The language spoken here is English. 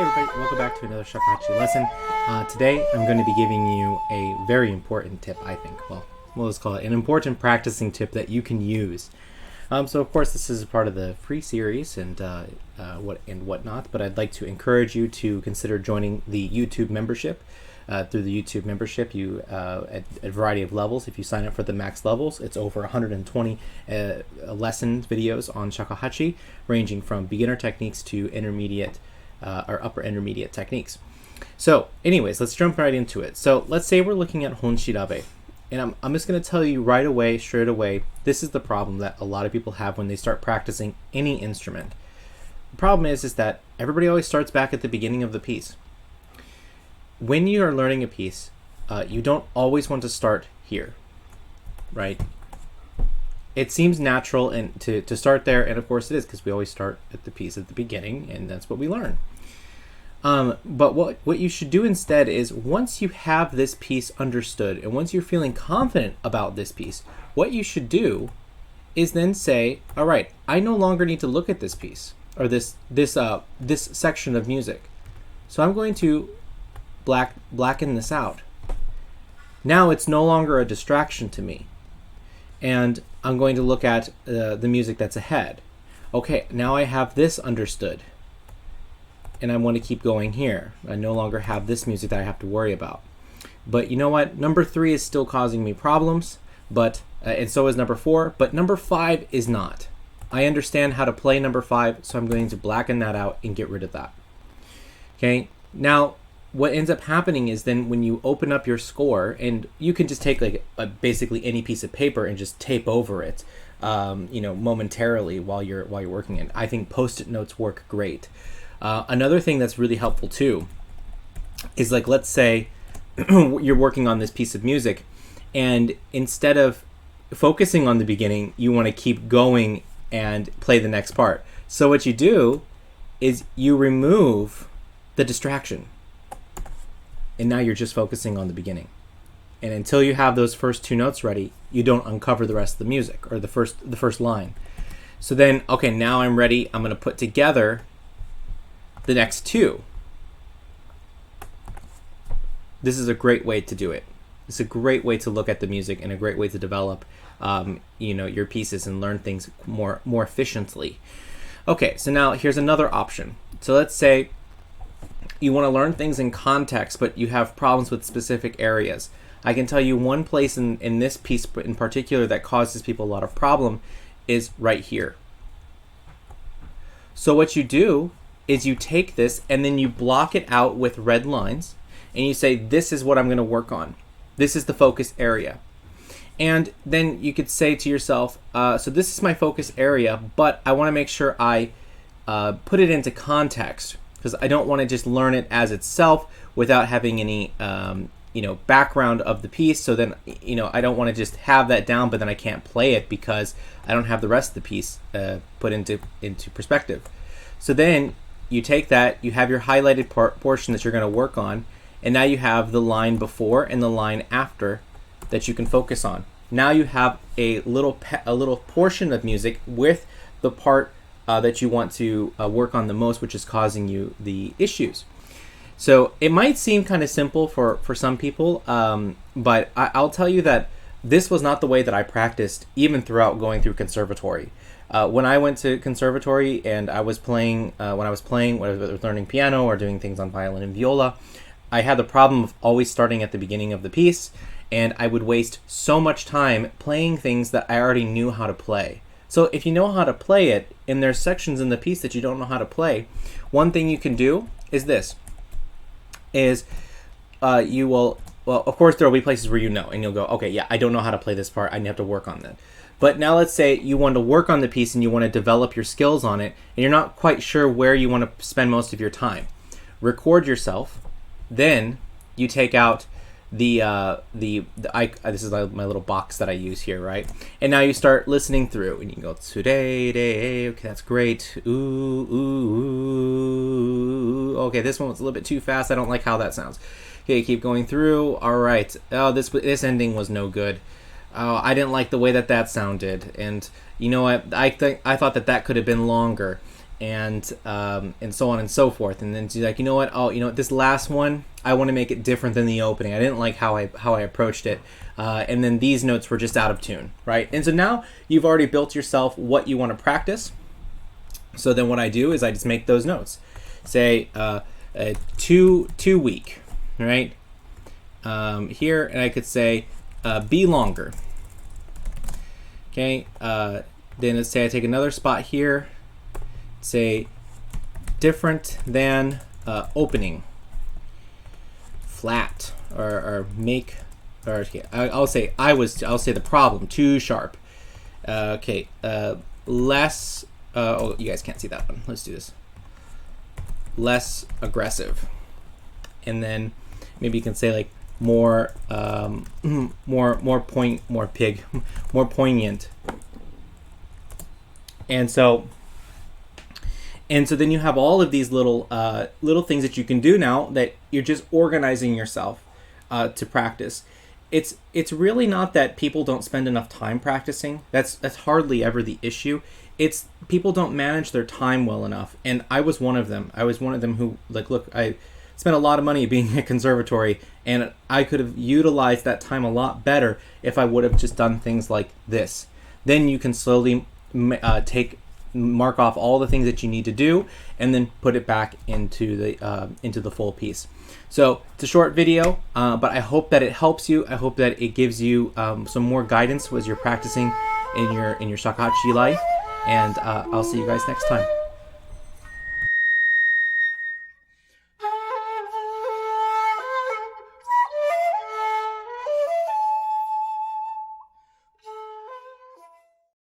everybody, welcome back to another Shakuhachi lesson. Today I'm going to be giving you a very important tip, I think. Well, let's call it an important practicing tip that you can use. So of course this is part of the free series and whatnot, but I'd like to encourage you to consider joining the YouTube membership. Through the YouTube membership, you at a variety of levels. If you sign up for the max levels, it's over 120 lesson videos on Shakuhachi, ranging from beginner techniques to intermediate or upper intermediate techniques. So anyways, let's jump right into it. So let's say we're looking at Honshirabe. And I'm just going to tell you right away, straight away, this is the problem that a lot of people have when they start practicing any instrument. The problem is that everybody always starts back at the beginning of the piece. When you are learning a piece, you don't always want to start here, right? It seems natural and to start there, and of course it is, because we always start at the piece at the beginning, and that's what we learn. But what you should do instead is, once you have this piece understood, and once you're feeling confident about this piece, what you should do is then say, all right, I no longer need to look at this piece, or this section of music. So I'm going to blacken this out. Now it's no longer a distraction to me, and I'm going to look at the music that's ahead. Okay, now I have this understood, and I want to keep going here. I no longer have this music that I have to worry about. But you know what? Number 3 is still causing me problems, but and so is number 4, but number 5 is not. I understand how to play number 5, so I'm going to blacken that out and get rid of that. Okay, now what ends up happening is then when you open up your score, and you can just take like basically any piece of paper and just tape over it, momentarily while you're working it. I think Post-it notes work great. Another thing that's really helpful too is, like, let's say you're working on this piece of music, and instead of focusing on the beginning, you want to keep going and play the next part. So what you do is you remove the distraction. And now you're just focusing on the beginning. And until you have those first 2 notes ready, you don't uncover the rest of the music, or the first line. So then, okay, now I'm ready. I'm going to put together the next 2. This is a great way to do it. It's a great way to look at the music, and a great way to develop your pieces and learn things more efficiently. Okay, so now here's another option. So let's say you want to learn things in context, but you have problems with specific areas. I can tell you one place in this piece in particular that causes people a lot of problem is right here. So what you do is you take this and then you block it out with red lines, and you say, this is what I'm going to work on. This is the focus area. And then you could say to yourself, so this is my focus area, but I want to make sure I put it into context, because I don't want to just learn it as itself without having any background of the piece. So then I don't want to just have that down, but then I can't play it because I don't have the rest of the piece put into perspective. So then you take that, you have your highlighted portion that you're going to work on, and now you have the line before and the line after that you can focus on. Now you have a little portion of music with the part that you want to work on the most, which is causing you the issues. So it might seem kind of simple for some people, but I'll tell you that this was not the way that I practiced even throughout going through conservatory. When I went to conservatory and I was playing, when I was learning piano or doing things on violin and viola, I had the problem of always starting at the beginning of the piece, and I would waste so much time playing things that I already knew how to play. So if you know how to play it, and there's sections in the piece that you don't know how to play, one thing you can do is this, you will, well, of course there will be places where and you'll go, okay, yeah, I don't know how to play this part, I have to work on that. But now let's say you want to work on the piece and you want to develop your skills on it, and you're not quite sure where you want to spend most of your time. Record yourself, then you take out this is my little box that I use here, right? And now you start listening through, and you can go today, okay, that's great. Ooh, okay, this one was a little bit too fast. I don't like how that sounds. Okay, keep going through. All right. Oh, this ending was no good. Oh, I didn't like the way that sounded. And you know what? I thought that could have been longer. and so on and so forth. And then she's like, you know what? Oh, you know what? This last one, I want to make it different than the opening. I didn't like how I approached it. And then these notes were just out of tune, right? And so now you've already built yourself what you want to practice. So then what I do is I just make those notes. Say 2 week, right? Here, and I could say be longer. Okay. Then let's say I take another spot here. Say different than opening, flat, or make, or okay, I'll say the problem, too sharp. Okay, less. Oh, you guys can't see that one. Let's do this. Less aggressive, and then maybe you can say like more more poignant. And so then you have all of these little things that you can do now that you're just organizing yourself to practice. It's really not that people don't spend enough time practicing. That's hardly ever the issue. It's people don't manage their time well enough. And I was one of them. I was one of them who, like, look, I spent a lot of money being in a conservatory, and I could have utilized that time a lot better if I would have just done things like this. Then you can slowly mark off all the things that you need to do, and then put it back into the full piece. So it's a short video, but I hope that it helps you. I hope that it gives you some more guidance as you're practicing in your shakuhachi life. And I'll see you guys next time.